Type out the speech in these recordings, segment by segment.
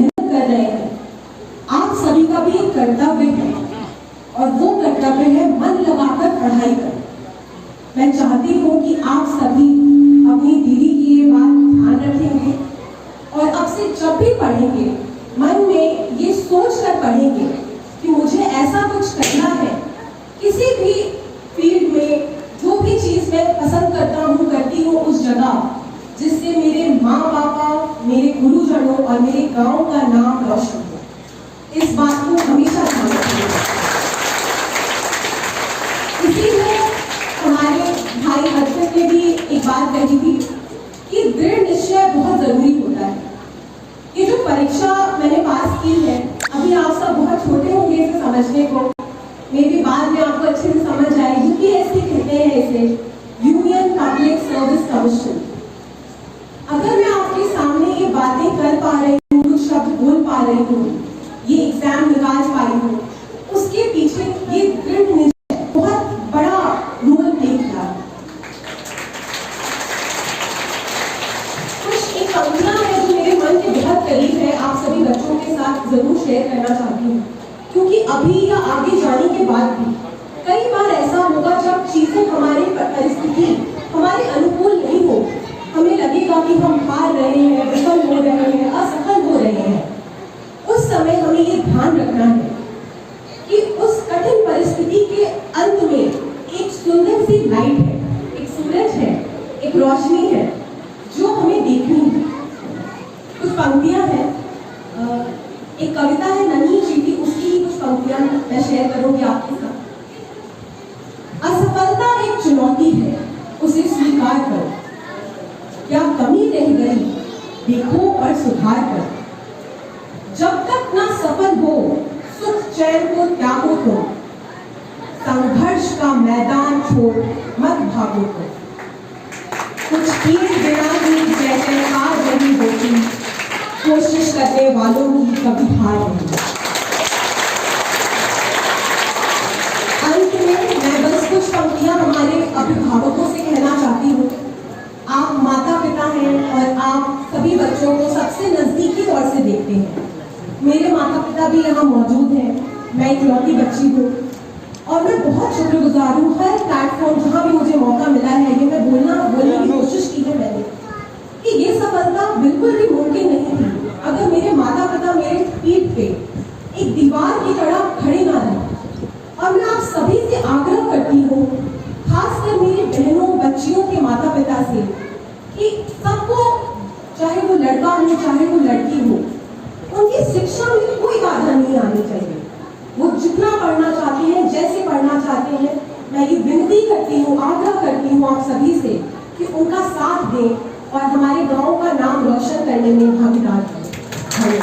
मेहनत कर रहे हैं, आप सभी का भी एक कर्तव्य है और वो कर्तव्य है मन लगाकर पढ़ाई कर। मैं चाहती हूँ कि आप सभी अपनी दीदी की ये बात ध्यान रखेंगे और अब से जब भी पढ़ेंगे मन में ये सोच कर पढ़ेंगे कि मुझे ऐसा कुछ करना है, किसी भी फील्ड में जो भी चीज मैं पसंद करता हूँ करती हूँ उस जगह, जिससे मेरे माँ पापा, मेरे गुरुजनों और मेरे गांव का नाम रोशन हो। इस बात को हमेशा ध्यान रखिएगा। इसीलिए हमारे भाई अर्पित ने भी एक बात कही थी कि दृढ़ निश्चय बहुत जरूरी होता है। ये जो परीक्षा मैंने पास की है, अभी आप सब बहुत छोटे होंगे इसे समझने को, मेरी बाद में आपको अच्छे से समझ आए। यूपीएससी कहते हैं इसे, यूनियन पब्लिक सर्विस कमीशन। अगर मैं आपके सामने ये बातें कर पा रही हूँ, कुछ शब्द बोल पा रही हूँ, ये एग्जाम निकाल पाई हूँ, उसके पीछे ये दृढ़ निश्चय बहुत बड़ा रोल प्ले किया। कुछ एक पंक्तियां है जो मेरे मन के बहुत करीब है, आप सभी बच्चों के साथ जरूर शेयर करना चाहती हूँ, क्योंकि अभी या आगे जाने के बाद भी कई बार ऐसा होगा जब चीजें हमारी परिस्थिति हमारे अनुकूल नहीं हो, हमें लगेगा कि हम हार रहे हैं, विफल हो रहे हैं, असफल हो रहे हैं। उस समय हमें ये ध्यान रखना है कि उस कठिन परिस्थिति के अंत में एक सुंदर सी लाइट है, एक सूरज है, एक रोशनी है जो हमें देखनी है। कुछ पंक्तियां हैं, एक कविता है नन्ही चीटी, उसकी ही कुछ पंक्तियां मैं शेयर करूंगी आपके साथ। असफलता एक चुनौती है, उसे स्वीकार करो, क्या कमी रह गई देखो और सुधार करो। जब तक ना सफल हो सुख चैन को त्यागो तो, संघर्ष का मैदान छोड़ मत भागो तो। कुछ तीर बिना ही जैसे हार नहीं होती, कोशिश करने वालों की कभी हार नहीं। अंत में मैं बस कुछ पंक्तियां हमारे अभिभावकों से कहना चाहती हूँ। आप माता पिता हैं और आप सभी बच्चों को सबसे नजदीकी तौर से देखते हैं। मेरे माता पिता भी यहाँ मौजूद हैं, मैं इकलौती बच्ची हूँ और मैं बहुत शुक्रगुजार हूँ। हर प्लेटफॉर्म जहाँ भी मुझे मौका मिला है, ये मैं बोलने की कोशिश की है मैंने कि ये सफलता बिल्कुल भी मुमकिन नहीं थी अगर मेरे माता पिता मेरे पीठ पे एक दीवार की तरह खड़े ना रहे। और मैं आप सभी से आग्रह करती हूँ, खासकर मेरी बहनों बच्चियों के माता पिता से, कि सबको, चाहे वो लड़का हो चाहे वो लड़की हो, उनकी शिक्षा में कोई बाधा नहीं आनी चाहिए। वो जितना पढ़ना चाहते हैं, जैसे पढ़ना चाहते हैं, मैं ये विनती करती हूँ, आग्रह करती हूँ आप सभी से कि उनका साथ दें और हमारे गांव का नाम रोशन करने में भागीदार हैं।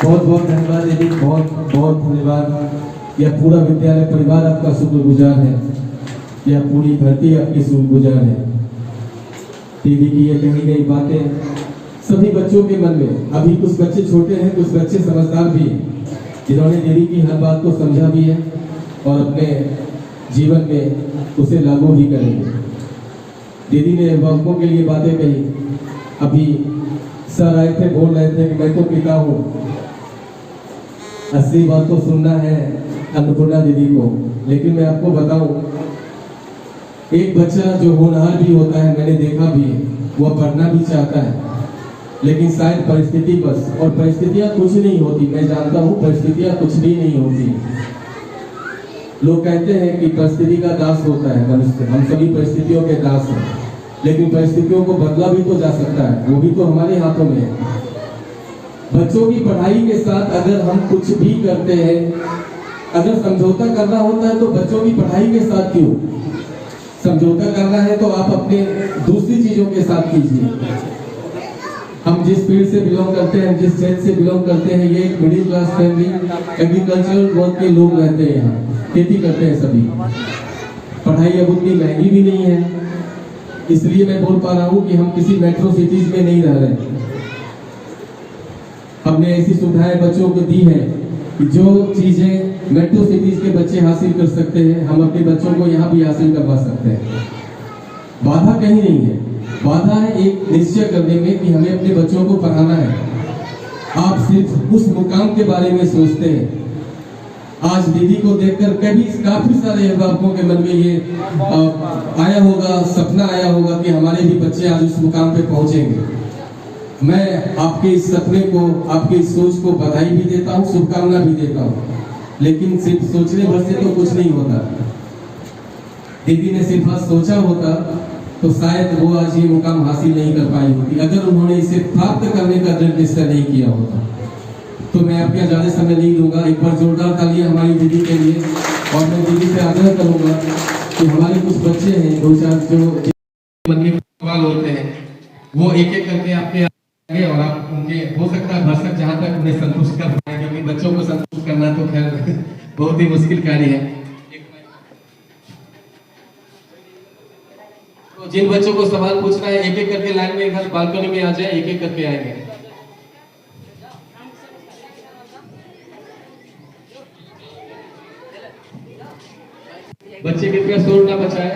बहुत बहुत धन्यवाद दीदी, बहुत बहुत धन्यवाद। यह पूरा विद्यालय परिवार आपका शुक्रगुजार है, यह पूरी धरती आपकी शुक्रगुजार है। दीदी की ये कही गई बातें सभी बच्चों के मन में, अभी कुछ बच्चे छोटे हैं, कुछ बच्चे समझदार भी हैं, जिन्होंने दीदी की हर बात को समझा भी है और अपने जीवन में उसे लागू भी करेंगे। दीदी ने अभिभावकों के लिए बातें कही। अभी सर आए थे, बोल रहे थे कि मैं तो पिता हूँ, असली बात तो सुनना है अन्नपूर्णा दीदी को। लेकिन मैं आपको बताऊं, एक बच्चा जो होनहार भी होता है, मैंने देखा भी है, वह पढ़ना भी चाहता है, लेकिन शायद परिस्थिति बस, और परिस्थितियां कुछ नहीं होती, मैं जानता हूँ परिस्थितियां कुछ भी नहीं होती। लोग कहते हैं कि परिस्थिति का दास होता है मनुष्य, हम सभी परिस्थितियों के दास हैं, लेकिन परिस्थितियों को बदला भी तो जा सकता है, वो भी तो हमारे हाथों में है। बच्चों की पढ़ाई के साथ अगर हम कुछ भी करते हैं, अगर समझौता करना होता है तो बच्चों की पढ़ाई के साथ क्यों? समझौता करना है तो आप अपने दूसरी चीजों के साथ कीजिए। हम जिस फील्ड से बिलोंग करते हैं, जिस क्षेत्र से बिलोंग करते हैं, ये एक middle class family, agricultural work के लोग रहते हैं, यहाँ खेती करते हैं सभी। पढ़ाई अब उतनी महंगी भी नहीं है, इसलिए मैं बोल पा रहा हूँ कि हम किसी मेट्रो सिटीज में नहीं रह रहे। हमने ऐसी सुविधाएं बच्चों को दी है कि जो चीजें मेट्रो सिटीज के बच्चे हासिल कर सकते हैं, हम अपने बच्चों को यहाँ भी हासिल करवा सकते हैं। बाधा कहीं नहीं है, बाधा है एक निश्चय करने में कि हमें अपने बच्चों को पढ़ाना है। आप सिर्फ उस मुकाम के बारे में सोचते हैं। आज दीदी को देखकर काफी सारे अभिभावकों के मन में ये आया होगा, सपना आया होगा कि हमारे भी बच्चे आज उस मुकाम पे पहुंचेंगे। मैं आपके इस सपने को, आपके इस सोच को बधाई भी देता हूँ, शुभकामना भी देता हूँ। लेकिन सिर्फ सोचने भर से तो कुछ नहीं होता। दीदी ने सिर्फ आज सोचा होता तो शायद वो आज ये मुकाम हासिल नहीं कर पाई होती, अगर उन्होंने इसे प्राप्त करने का दृढ़ निश्चय नहीं किया होता। तो मैं आपके ज्यादा समय नहीं लूंगा। एक बार जोरदार तालियां हमारी दीदी के लिए। और मैं दीदी से आग्रह करूंगा कि हमारे कुछ बच्चे हैं, 2-4 जो मन में सवाल होते हैं, वो एक एक करके आपके आगे, और आप उनके हो सकता है भरसक जहां तक उन्हें संतुष्ट कर पाए, क्योंकि बच्चों को संतुष्ट करना तो खैर बहुत ही मुश्किल कार्य है। तो जिन बच्चों को सवाल पूछना है, एक एक करके लाइन में इधर बालकनी में आ जाए, एक एक करके आएंगे। बच्चे कृपया शोर ना मचाएं।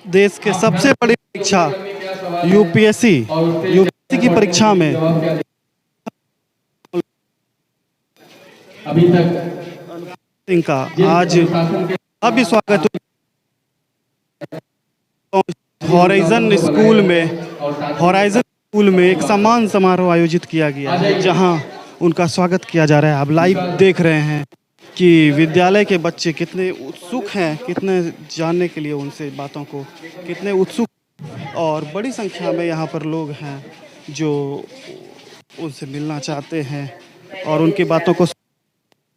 देश के सबसे बड़ी परीक्षा यूपीएससी की परीक्षा में अभी तक इनका आज अभी स्वागत हॉराइजन स्कूल में एक सम्मान समारोह आयोजित किया गया है, जहां उनका स्वागत किया जा रहा है। आप लाइव देख रहे हैं कि विद्यालय के बच्चे कितने उत्सुक हैं, कितने जानने के लिए उनसे बातों को कितने उत्सुक, और बड़ी संख्या में यहाँ पर लोग हैं जो उनसे मिलना चाहते हैं और उनकी बातों को,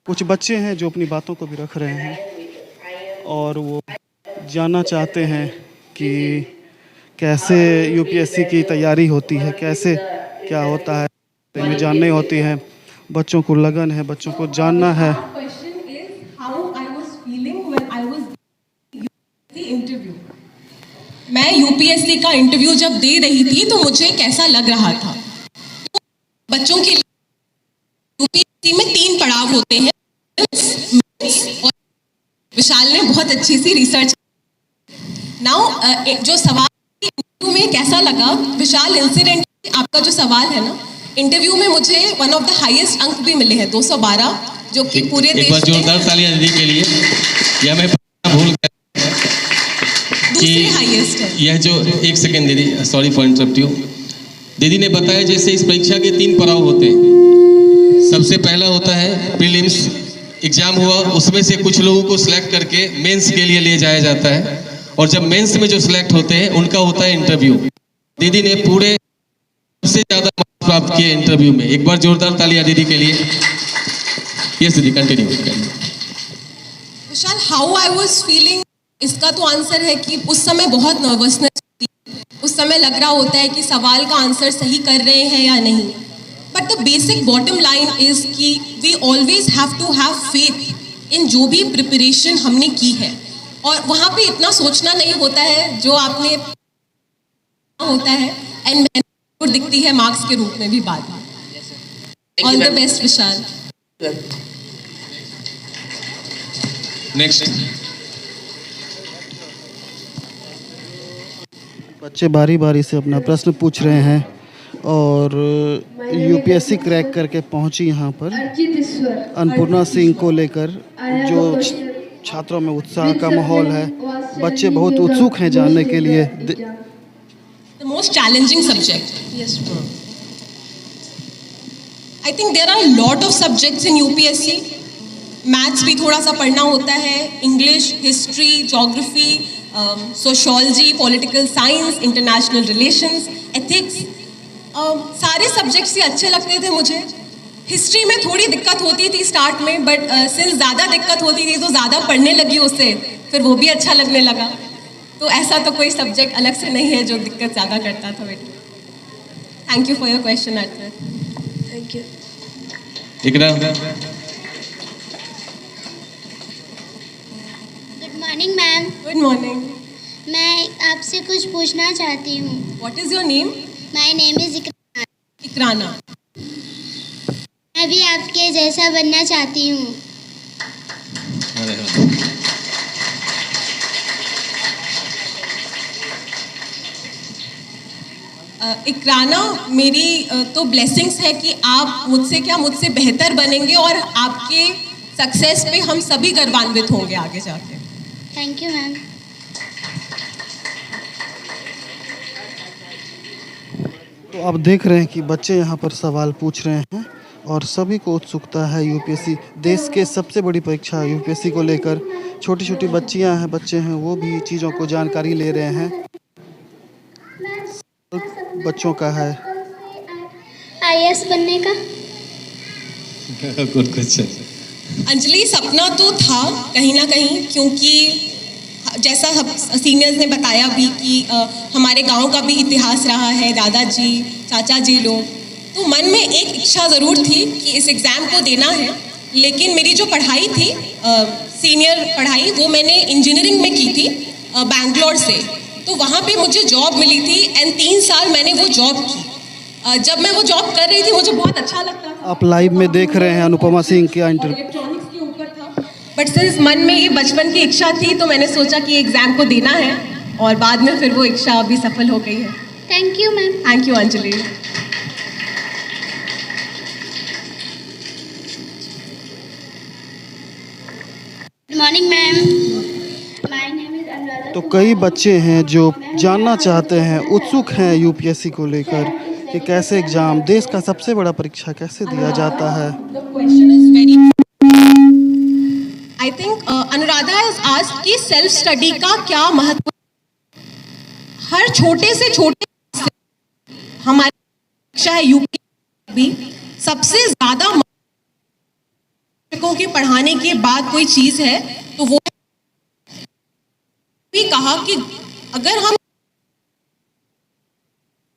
कुछ बच्चे हैं जो अपनी बातों को भी रख रहे हैं और वो जानना चाहते हैं कि कैसे यूपीएससी की तैयारी होती है, कैसे क्या होता है, इनमें जानने होती है। बच्चों को लगन है, बच्चों को जानना है। मैं यूपीएससी का इंटरव्यू जब दे रही थी तो मुझे कैसा लग रहा था। तो बच्चों के लिए यूपीएससी में 3 पड़ाव होते हैं और विशाल ने बहुत अच्छी सी रिसर्च। नाउ जो सवाल इंटरव्यू में कैसा लगा, विशाल, इंसिडेंट आपका जो सवाल है ना, इंटरव्यू में मुझे वन ऑफ द हाईएस्ट अंक भी मिले हैं, 212, जो कि पूरे देश में। एक बार जोरदार तालियां दीदी के लिए। यह मैं भूल गया कि यह जो, एक सेकेंड दीदी, सॉरी फॉर इंटरप्ट यू। दीदी ने बताया जैसे इस परीक्षा के 3 पड़ाव होते हैं। सबसे पहला होता है प्रीलिम्स एग्जाम हुआ, उसमें से कुछ लोगों को सिलेक्ट करके मेंस के लिए ले जाया जाता है, और जब मेंस में जो सिलेक्ट होते हैं उनका होता है इंटरव्यू। दीदी ने पूरे सबसे ज्यादा मार्क्स प्राप्त किए इंटरव्यू में। एक बार जोरदार तालियां दीदी के लिए। यस दीदी, continue. Vishal, how I was feeling, इसका तो आंसर है कि उस समय बहुत नर्वसनेस थी। उस समय लग रहा होता है कि सवाल का आंसर सही कर रहे हैं या नहीं। But the basic bottom line is कि we always have to have faith in जो भी प्रिपरेशन हमने की है, और वहाँ पे इतना सोचना नहीं होता है जो आपने होता है, एंड मेहनत दिखती है मार्क्स के रूप में भी बाद में। All the best Vishal. Next. बच्चे बारी बारी से अपना प्रश्न पूछ रहे हैं और यूपीएससी क्रैक करके पहुंची यहाँ पर अन्नपूर्णा सिंह को लेकर जो छात्रों में उत्साह का माहौल है। बच्चे बहुत उत्सुक हैं जानने के लिए। The most challenging subject. Yes. I think there are a lot of subjects in UPSC. Maths भी थोड़ा सा पढ़ना होता है, English, history, geography, sociology, political science, international relations, ethics, सारे सब्जेक्ट्स ही अच्छे लगते थे मुझे। हिस्ट्री में थोड़ी दिक्कत होती थी स्टार्ट में, बट सिंस ज़्यादा दिक्कत होती थी तो ज़्यादा पढ़ने लगी उससे, फिर वो भी अच्छा लगने लगा। तो ऐसा तो कोई सब्जेक्ट अलग से नहीं है जो दिक्कत ज़्यादा करता था बेटा। Thank you for your question answer. Thank you. Good morning ma'am. Good morning. मैं आपसे कुछ पूछना चाहती हूँ। What is your name? My name is Ikrana. मैं भी आपके जैसा बनना चाहती हूँ। इकराना, मेरी तो ब्लेसिंग्स है कि आप मुझसे बेहतर बनेंगे और आपके सक्सेस पे हम सभी गर्वान्वित होंगे आगे जाके। Thank you ma'am. तो आप देख रहे हैं कि बच्चे यहाँ पर सवाल पूछ रहे हैं और सभी को उत्सुकता है यूपीएससी, देश के सबसे बड़ी परीक्षा यूपीएससी को लेकर। छोटी छोटी बच्चियाँ हैं, बच्चे हैं, वो भी चीज़ों को जानकारी ले रहे हैं। बच्चों का है आईएएस बनने का। Good question. अंजलि, सपना तो था कहीं ना कहीं, क्योंकि जैसा सीनियर्स ने बताया भी कि हमारे गांव का भी इतिहास रहा है, दादाजी चाचा जी लोग, तो मन में एक इच्छा ज़रूर थी कि इस एग्ज़ाम को देना है। लेकिन मेरी जो पढ़ाई थी, सीनियर पढ़ाई, वो मैंने इंजीनियरिंग में की थी बैंगलोर से। तो वहाँ पे मुझे जॉब मिली थी एंड 3 साल मैंने वो जॉब की। जब मैं वो जॉब कर रही थी मुझे बहुत अच्छा लगता था। आप लाइव में देख रहे हैं अनुपमा सिंह का इंटरव्यू। इलेक्ट्रॉनिक्स के ऊपर था, बट सिंस मन में ये बचपन की इच्छा थी तो मैंने सोचा कि एग्ज़ाम को देना है और बाद में फिर वो इच्छा अभी सफल हो गई है। Thank you ma'am. Thank you Anjali. Good morning ma'am. My name is Anuradha. तो कई बच्चे हैं जो जानना चाहते हैं, उत्सुक हैं यूपीएससी को लेकर कि कैसे एग्ज़ाम, देश का सबसे बड़ा परीक्षा कैसे दिया जाता है। The question is very, I think Anuradha has asked कि सेल्फ स्टडी का क्या महत्व। हर छोटे से छोटे हमारी शिक्षा है यूपी भी सबसे ज्यादा शिक्षकों के पढ़ाने के बाद कोई चीज है तो वो भी कहा कि अगर हम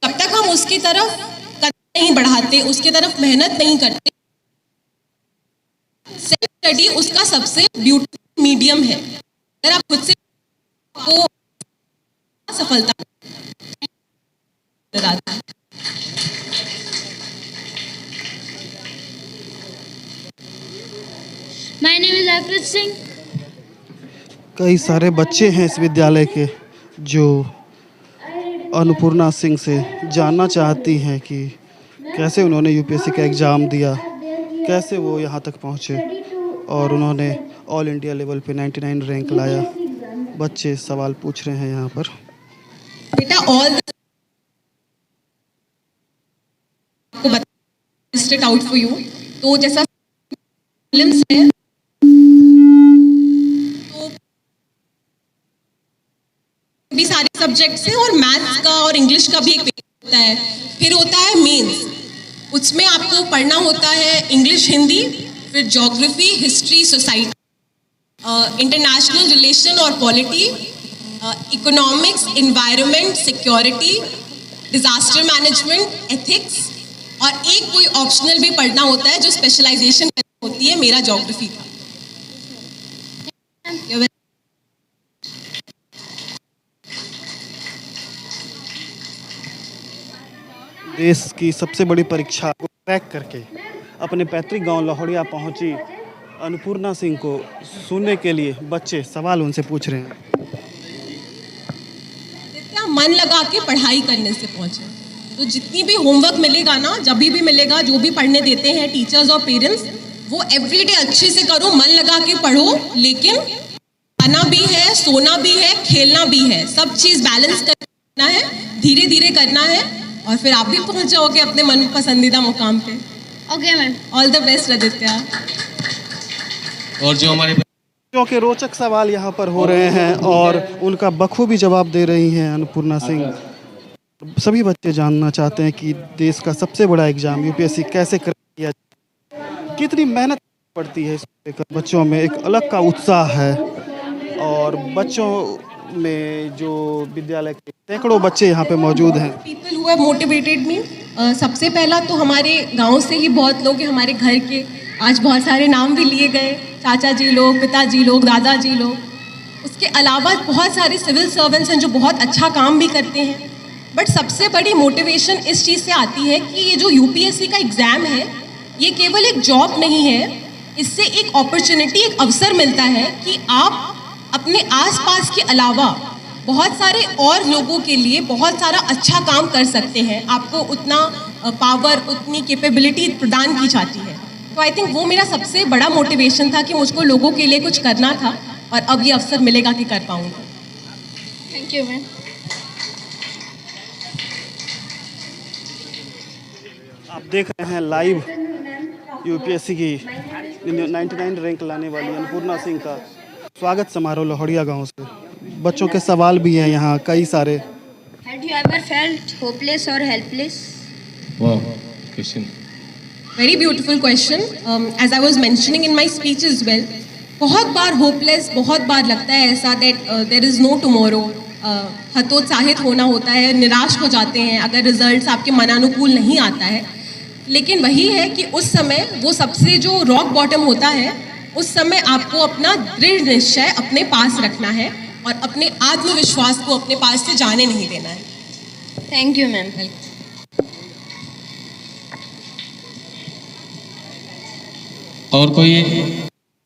तब तक हम उसकी तरफ कदम नहीं बढ़ाते, उसकी तरफ मेहनत नहीं करते, सेल्फ स्टडी उसका सबसे ब्यूटीफुल मीडियम है। अगर आप खुद से को सफलता माय नेम इज अर्पित सिंह। कई सारे बच्चे हैं इस विद्यालय के जो अन्नपूर्णा सिंह से जानना चाहती हैं कि कैसे उन्होंने यूपीएससी का एग्ज़ाम दिया, कैसे वो यहाँ तक पहुँचे और उन्होंने ऑल इंडिया लेवल पे 99 रैंक लाया। बच्चे सवाल पूछ रहे हैं यहाँ पर। बेटा all listed out for you. तो जैसा फिल्म्स है तो भी सारे सब्जेक्ट्स हैं और मैथ्स का और इंग्लिश का भी एक पेपर होता है। फिर होता है मेंस, उसमें आपको पढ़ना होता है इंग्लिश, हिंदी, फिर geography, history, society, international relation और polity, economics, environment, security, disaster management, ethics, और एक कोई ऑप्शनल भी पढ़ना होता है जो स्पेशलाइजेशन होती है, मेरा ज्योग्राफी का। देश की सबसे बड़ी परीक्षा को क्रैक करके अपने पैतृक गांव लाहौरिया पहुंची अन्नपूर्णा सिंह को सुनने के लिए बच्चे सवाल उनसे पूछ रहे हैं। जितना मन लगा के पढ़ाई करने से पहुंचे, तो जितनी भी होमवर्क मिलेगा ना, जब भी मिलेगा, जो भी पढ़ने देते हैं टीचर्स और पेरेंट्स, वो एवरीडे अच्छे से करो, मन लगा के पढ़ो। लेकिन खाना भी है, सोना भी है, खेलना भी है, सब चीज़ बैलेंस करना है, धीरे धीरे करना है और फिर आप भी पहुंच जाओगे अपने मन पसंदीदा मुकाम पे। Okay ma'am. All the best Aditya. और जो हमारे बच्चों के रोचक सवाल यहाँ पर हो रहे हैं और उनका बखूबी जवाब दे रही हैं अन्नपूर्णा सिंह। सभी बच्चे जानना चाहते हैं कि देश का सबसे बड़ा एग्जाम यूपीएससी कैसे किया जाए, कितनी मेहनत पड़ती है। इसको लेकर बच्चों में एक अलग का उत्साह है और बच्चों में जो विद्यालय के सैकड़ों बच्चे यहाँ पे मौजूद हैं। People who have motivated me, सबसे पहला तो हमारे गांव से ही बहुत लोग हैं, हमारे घर के, आज बहुत सारे नाम भी लिए गए, चाचा जी लोग, पिताजी लोग, दादाजी लोग। उसके अलावा बहुत सारे सिविल सर्वेंट्स हैं जो बहुत अच्छा काम भी करते हैं। बट सबसे बड़ी मोटिवेशन इस चीज़ से आती है कि ये जो यूपीएससी का एग्ज़ाम है, ये केवल एक जॉब नहीं है, इससे एक अपॉर्चुनिटी, एक अवसर मिलता है कि आप अपने आसपास के अलावा बहुत सारे और लोगों के लिए बहुत सारा अच्छा काम कर सकते हैं, आपको उतना पावर, उतनी कैपेबिलिटी प्रदान की जाती है। तो आई थिंक वो मेरा सबसे बड़ा मोटिवेशन था कि मुझको लोगों के लिए कुछ करना था, और अब ये अवसर मिलेगा कि कर पाऊँगी। Thank you ma'am. आप देख रहे हैं लाइव यूपीएससी की 99 रैंक लाने वाली अन्नपूर्णा सिंह का स्वागत समारोह लोहड़िया गांव से। बच्चों के सवाल भी हैं यहाँ कई सारे। Had you ever felt hopeless or helpless? वाह question. Very beautiful question. As I was mentioning in my speech is well, बहुत बार होपलेस, बहुत बार लगता है ऐसा that there is no tomorrow, हतोत्साहित होना होता है, निराश हो जाते हैं अगर रिजल्ट्स आपके मनानुकूल नहीं आता है। लेकिन वही है कि उस समय वो सबसे जो रॉक बॉटम होता है, उस समय आपको अपना दृढ़ निश्चय अपने पास रखना है और अपने आत्मविश्वास को अपने पास से जाने नहीं देना है। Thank you ma'am. और कोई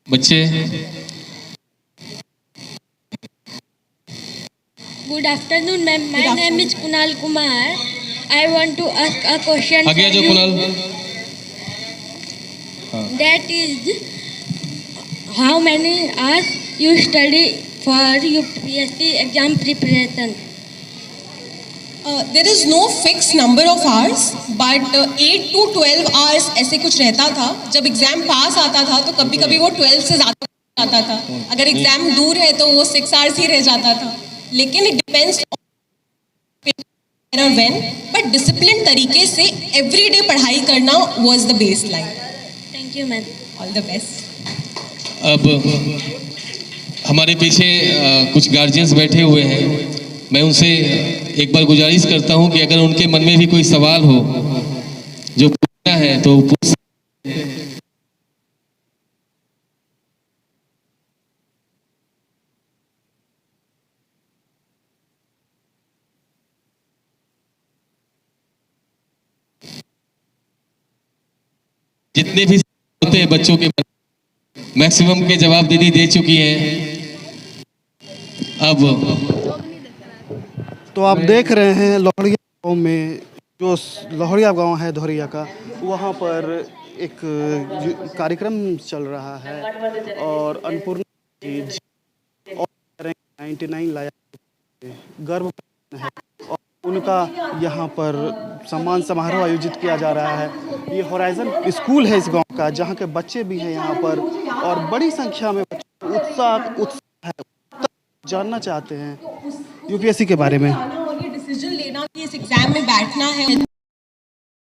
बच्चे? Good afternoon ma'am. My name is Kunal Kumar. I want to ask a question. आ गया जो for you. Kunal. That is, how many hours you study for UPSC exam preparation? There is no fix number of hours, but 8 to 12 hours ऐसे कुछ रहता था। जब exam pass आता था तो कभी कभी वो 12 से ज़्यादा आता था, अगर एग्ज़ाम दूर है तो वो 6 आवर्स ही रह जाता था। लेकिन it depends when, but discipline तरीके से एवरीडे पढ़ाई करना was the base line. Thank you ma'am. All the best. अब हमारे पीछे कुछ गार्जियंस बैठे हुए हैं। मैं उनसे एक बार गुजारिश करता हूं कि अगर उनके मन में भी कोई सवाल हो जो पूछना है तो पूछ। जितने भी होते हैं बच्चों के मैक्सिमम के जवाब दीदी दे चुकी हैं। अब तो आप देख रहे हैं लोहड़िया गांव में, जो लोहड़िया गांव है धोरिया का, वहाँ पर एक कार्यक्रम चल रहा है और अन्नपूर्णा जी और 99 लाया गर्व है और उनका यहाँ पर सम्मान समारोह आयोजित किया जा रहा है। ये होराइजन स्कूल है इस गांव का, जहाँ के बच्चे भी हैं यहाँ पर और बड़ी संख्या में उत्साह है, जानना चाहते हैं यूपीएससी के बारे में। और ये डिसीजन लेना कि इस एग्जाम में बैठना है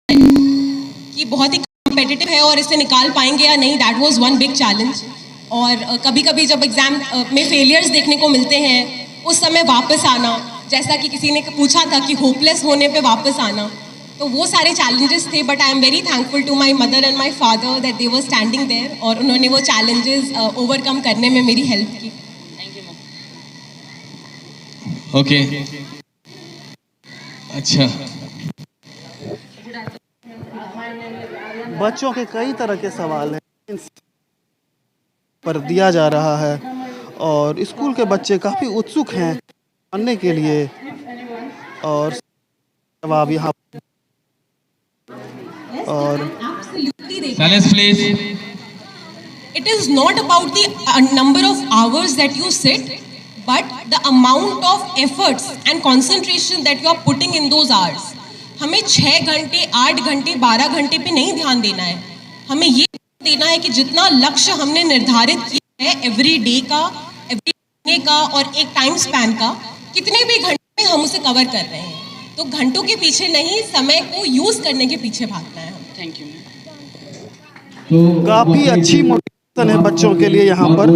कि बहुत ही कॉम्पिटिटिव है और इसे निकाल पाएंगे या नहीं, that was one big challenge. और कभी कभी जब एग्जाम में फेलियर्स देखने को मिलते हैं, उस समय वापस आना, जैसा कि किसी ने पूछा था कि होपलेस होने पे वापस आना, तो वो सारे चैलेंजेस थे। But I am very thankful to my mother and my father that they were standing there और उन्होंने वो चैलेंजेस ओवरकम करने में मेरी हेल्प की। ओके अच्छा। बच्चों के कई तरह के सवाल हैं पर दिया जा रहा है और स्कूल के बच्चे काफ़ी उत्सुक हैं जानने के लिए और जवाब यहाँ और silence please. It is not about the number of hours that you sit, but the amount of efforts and concentration that you are putting in those hours. हमें 6 घंटे, 8 घंटे, 12 घंटे पे नहीं ध्यान देना है। हमें ये देना है कि जितना लक्ष्य हमने निर्धारित किया है एवरी डे का, एवरी महीने का और एक टाइम स्पैन का, कितने भी घंटे में हम उसे कवर कर रहे हैं। तो घंटों के पीछे नहीं, समय को यूज करने के पीछे भागना है। Thank you. तो काफ़ी अच्छी मोटिवेशन है बच्चों के लिए यहाँ पर।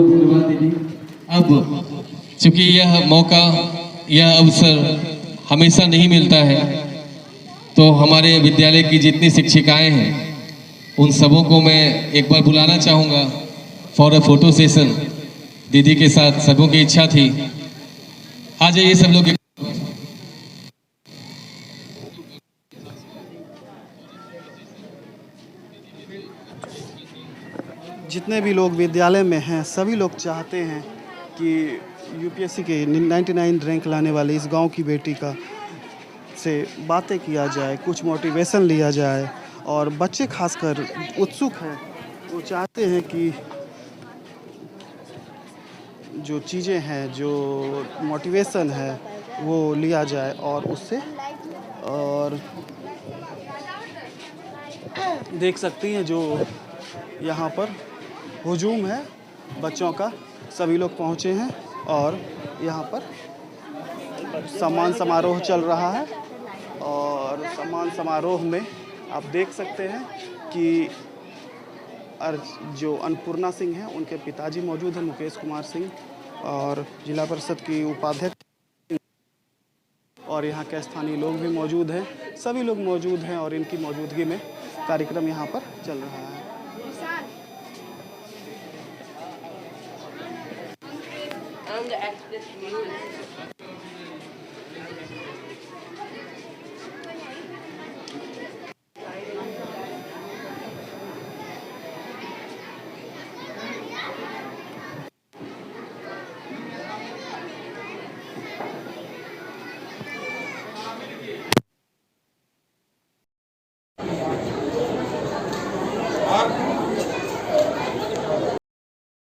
अब चूंकि यह मौका, यह अवसर हमेशा नहीं मिलता है, तो हमारे विद्यालय की जितनी शिक्षिकाएं हैं उन सबों को मैं एक बार बुलाना चाहूँगा फॉर अ फोटो सेशन। दीदी के साथ सबों की इच्छा थी, आ जाइए सब लोग। जितने भी लोग विद्यालय में हैं सभी लोग चाहते हैं कि यूपीएससी के 99 रैंक लाने वाले इस गांव की बेटी का से बातें किया जाए, कुछ मोटिवेशन लिया जाए। और बच्चे खासकर उत्सुक हैं, वो चाहते हैं कि जो चीज़ें हैं, जो मोटिवेशन है वो लिया जाए और उससे। और देख सकती हैं जो यहाँ पर हुजूम है बच्चों का, सभी लोग पहुँचे हैं और यहाँ पर सम्मान समारोह चल रहा है। और सम्मान समारोह में आप देख सकते हैं कि जो अन्नपूर्णा सिंह हैं उनके पिताजी मौजूद हैं, मुकेश कुमार सिंह, और जिला परिषद की उपाध्यक्ष, और यहाँ के स्थानीय लोग भी मौजूद हैं। सभी लोग मौजूद हैं और इनकी मौजूदगी में कार्यक्रम यहाँ पर चल रहा है।